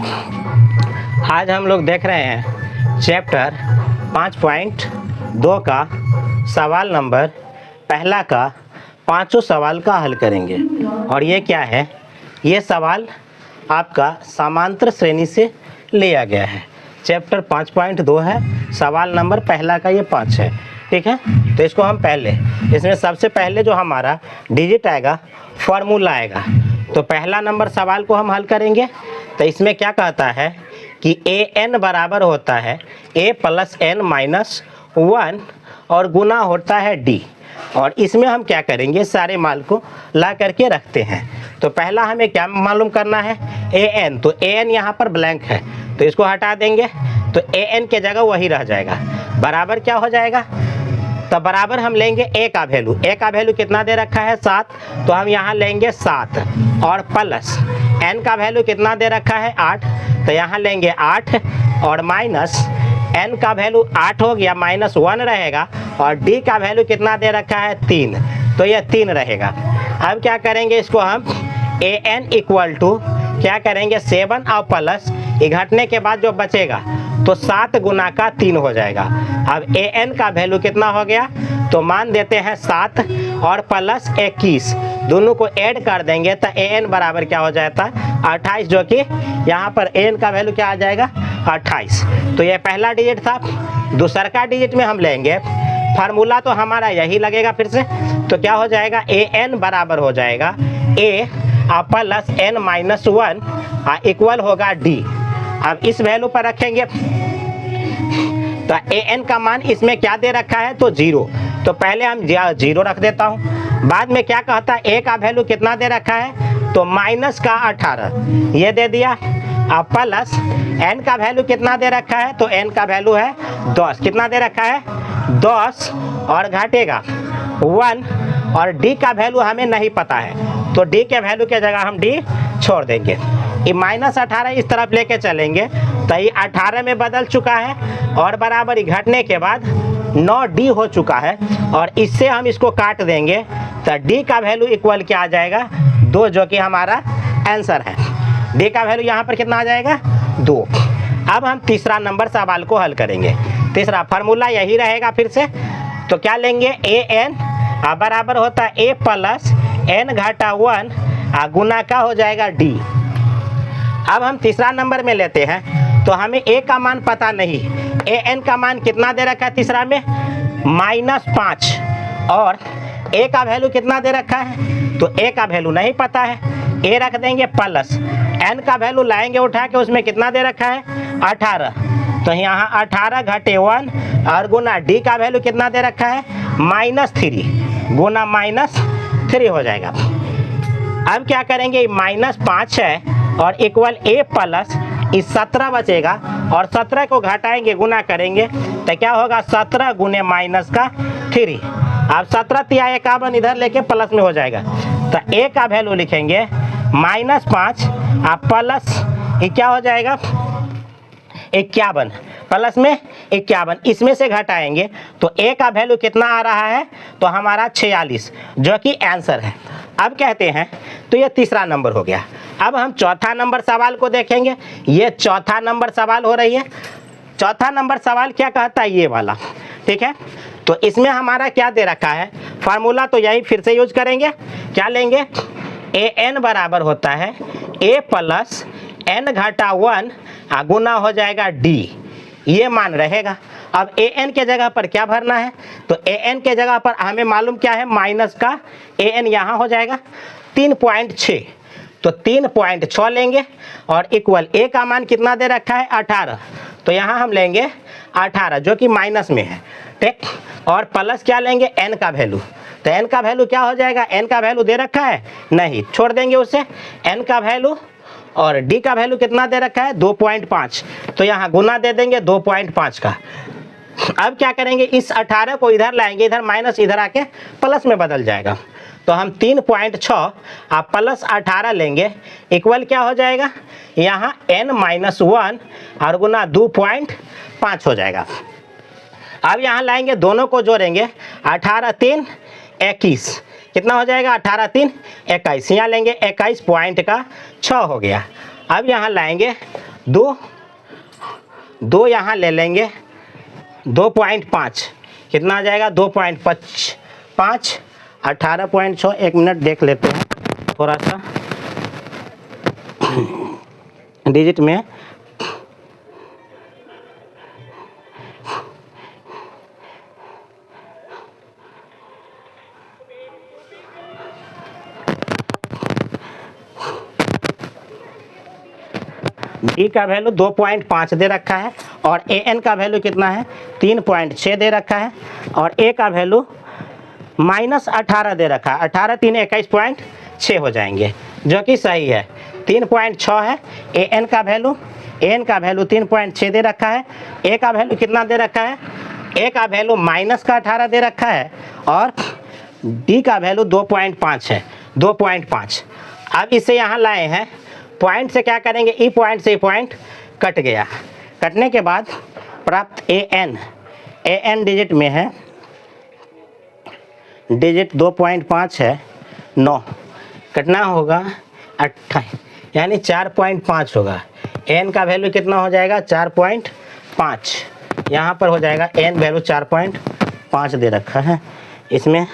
आज हम लोग देख रहे हैं चैप्टर 5.2 का सवाल नंबर पहला का पांचों सवाल का हल करेंगे। और ये क्या है, ये सवाल आपका समांतर श्रेणी से लिया गया है। चैप्टर 5.2 है, सवाल नंबर पहला का ये 5 है। ठीक है, तो इसको हम पहले, इसमें सबसे पहले जो हमारा डिजिट आएगा, फॉर्मूला आएगा, तो पहला नंबर सवाल को हम हल करेंगे। तो इसमें क्या कहता है कि ए एन बराबर होता है ए प्लस एन माइनस 1 और गुना होता है डी। और इसमें हम क्या करेंगे, सारे माल को ला करके रखते हैं। तो पहला हमें क्या मालूम करना है, ए एन। तो ए एन यहाँ पर ब्लैंक है, तो इसको हटा देंगे, तो ए एन के जगह वही रह जाएगा। बराबर क्या हो जाएगा, तो बराबर हम लेंगे ए का वैल्यू। ए का वैल्यू कितना दे रखा है 7, तो हम यहाँ लेंगे 7 और प्लस एन का वैल्यू कितना दे रखा है 8, तो यहाँ लेंगे 8 और माइनस एन का वैल्यू 8 हो गया, माइनस 1 रहेगा, और डी का वैल्यू कितना दे रखा है 3, तो ये 3 रहेगा। अब क्या करेंगे, इसको हम ए एन इक्वल टू क्या करेंगे 7 और प्लस घटने के बाद जो बचेगा तो 7 गुना का 3 हो जाएगा। अब ए एन का वैल्यू कितना हो गया, तो मान देते हैं 7 और प्लस 21, दोनों को ऐड कर देंगे तो ए एन बराबर क्या हो जाता है 28, जो कि यहाँ पर ए एन का वैल्यू क्या आ जाएगा 28। तो ये पहला डिजिट था। दूसरा का डिजिट में हम लेंगे, फार्मूला तो हमारा यही लगेगा फिर से, तो क्या हो जाएगा ए एन बराबर हो जाएगा ए प्लस एन माइनस 1 इक्वल होगा डी। अब इस वैल्यू पर रखेंगे तो ए एन का मान इसमें क्या दे रखा है, तो 0, तो पहले हम 0 रख देता हूँ। बाद में क्या कहता है, ए का वैल्यू कितना दे रखा है, तो माइनस का 18 ये दे दिया। अब प्लस एन का वैल्यू कितना दे रखा है, तो एन का वैल्यू है 10, कितना दे रखा है 10, और घटेगा 1, और डी का वैल्यू हमें नहीं पता है, तो डी के वैल्यू के जगह हम डी छोड़ देंगे। ये माइनस 18 इस तरफ लेके चलेंगे तो ये 18 में बदल चुका है, और बराबर ही घटने के बाद 9D हो चुका है, और इससे हम इसको काट देंगे तो D का वैल्यू इक्वल क्या आ जाएगा 2, जो कि हमारा आंसर है। D का वैल्यू यहाँ पर कितना आ जाएगा 2। अब हम तीसरा नंबर सवाल को हल करेंगे। तीसरा फार्मूला यही रहेगा फिर से, तो क्या लेंगे ए एन बराबर होता है ए प्लस एन घटा 1 गुना का हो जाएगा डी। अब हम तीसरा नंबर में लेते हैं, तो हमें ए का मान पता नहीं, ए एन का मान कितना दे रखा है तीसरा में -5, और ए का वैल्यू कितना दे रखा है, तो ए का वैल्यू नहीं पता है, ए रख देंगे प्लस एन का वैल्यू लाएंगे उठा के, उसमें कितना दे रखा है 18, तो यहाँ 18 घटे 1 और गुना डी का वैल्यू कितना दे रखा है -3 गुना -3 हो जाएगा। अब क्या करेंगे, -5 है और इक्वल ए प्लस इस 17 बचेगा, और 17 को घटाएंगे गुना करेंगे तो क्या होगा 17 गुने -3। अब 17 तिया 51 इधर लेके प्लस में हो जाएगा, तो ए का वैल्यू लिखेंगे -5 प्लस क्या हो जाएगा 51, प्लस में 51, इसमें से घटाएंगे तो ए का वैल्यू कितना आ रहा है, तो हमारा 46, जो कि आंसर है। अब कहते हैं, तो ये तीसरा नंबर हो गया। अब हम चौथा नंबर सवाल को देखेंगे। ये चौथा नंबर सवाल हो रही है। चौथा नंबर सवाल क्या कहता है, ये वाला, ठीक है। तो इसमें हमारा क्या दे रखा है, फार्मूला तो यही फिर से यूज करेंगे। क्या लेंगे, ए एन बराबर होता है ए प्लस एन घटा 1 गुना हो जाएगा डी, ये मान रहेगा। अब ए एन के जगह पर क्या भरना है, तो ए एन के जगह पर हमें मालूम क्या है, माइनस का ए एन यहाँ हो जाएगा 3.6, तो 3.6 लेंगे, और इक्वल ए का मान कितना दे रखा है 18, तो यहाँ हम लेंगे 18, जो कि माइनस में है, ठीक। और प्लस क्या लेंगे एन का वैल्यू, तो एन का वैल्यू क्या हो जाएगा, एन का वैल्यू दे रखा है नहीं, छोड़ देंगे उससे, एन का वैल्यू, और डी का वैल्यू कितना दे रखा है 2.5, तो यहाँ गुना दे देंगे 2.5 का। अब क्या करेंगे, इस 18 को इधर लाएंगे, इधर माइनस इधर आके प्लस में बदल जाएगा, तो हम 3.6 प्लस 18 लेंगे, इक्वल क्या हो जाएगा, यहाँ n-1 और गुना 2.5 हो जाएगा। अब यहाँ लाएंगे, दोनों को जोड़ेंगे, 18 3 21, कितना हो जाएगा 18 3 21, यहाँ लेंगे 21 पॉइंट का 6 हो गया। अब यहाँ लाएंगे दो यहाँ ले लेंगे, 2.5 कितना आ जाएगा 2.5, 18.6। 1 मिनट देख लेते हैं थोड़ा सा डिजिट में। डी का वैल्यू 2.5 दे रखा है और ए एन का वैल्यू कितना है 3.6 दे रखा है और ए का वैल्यू -18 दे रखा है। 18 3 21.6 हो जाएंगे जो कि सही है। 3.6 है ए एन का वैल्यू, ए एन का वैल्यू 3.6 दे रखा है। ए का वैल्यू कितना दे रखा है, ए का वैल्यू -18 दे रखा है और डी का वैल्यू 2.5 है, 2.5। अब इसे यहाँ लाए हैं, पॉइंट से क्या करेंगे, ई पॉइंट से ई पॉइंट कट गया, कटने के बाद प्राप्त ए एन डिजिट में है, डिजिट 2.5 है, 9 कटना होगा 28 यानी 4.5 होगा। एन का वैल्यू कितना हो जाएगा 4.5, यहाँ पर हो जाएगा एन वैल्यू 4.5 दे रखा है। इसमें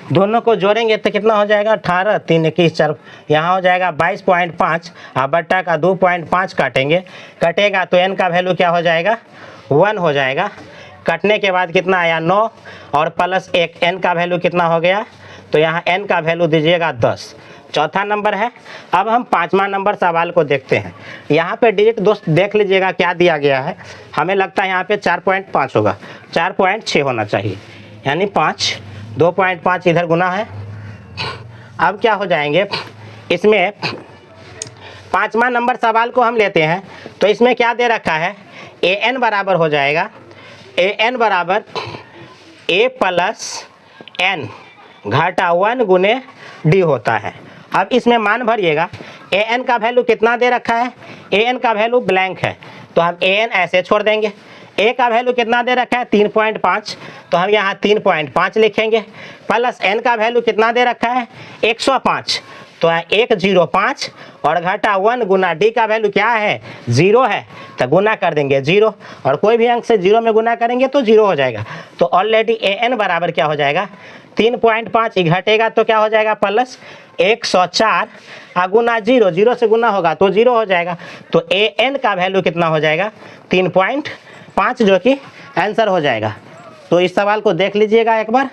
दोनों को जोड़ेंगे तो कितना हो जाएगा 18 3 21 4, यहाँ हो जाएगा 22.5 और बट्टा का 2.5 काटेंगे, कटेगा तो एन का वैल्यू क्या हो जाएगा 1 हो जाएगा। कटने के बाद कितना आया 9 और प्लस 1, एन का वैल्यू कितना हो गया, तो यहाँ एन का वैल्यू दीजिएगा 10। चौथा नंबर है। अब हम 5वां नंबर सवाल को देखते हैं। यहाँ पे डिजिट दोस्त देख लीजिएगा क्या दिया गया है, हमें लगता है यहाँ पे 4.5 होगा, 4.6 होना चाहिए, यानी 5, 2.5 इधर गुना है। अब क्या हो जाएंगे, इसमें 5वां नंबर सवाल को हम लेते हैं तो इसमें क्या दे रखा है, ए एन बराबर हो जाएगा, ए एन बराबर ए प्लस एन घाटा 1 गुने डी होता है। अब इसमें मान भरिएगा, ए एन का वैल्यू कितना दे रखा है, ए एन का वैल्यू ब्लैंक है तो हम ए एन ऐसे छोड़ देंगे। ए का वैल्यू कितना दे रखा है 3.5 तो हम यहाँ 3.5 लिखेंगे, प्लस एन का वैल्यू कितना दे रखा है 105 तो 105 और घाटा 1 गुना डी का वैल्यू क्या है 0 है तो गुना कर देंगे 0 और कोई भी अंक से 0 में गुना करेंगे तो 0 हो जाएगा। तो ऑलरेडी ए एन बराबर क्या हो जाएगा 3.5 घटेगा तो क्या हो जाएगा प्लस 104 गुना 0, 0 से गुना होगा तो 0 हो जाएगा। तो ए एन का वैल्यू कितना हो जाएगा 3.5 जो कि आंसर हो जाएगा। तो इस सवाल को देख लीजिएगा एक बार।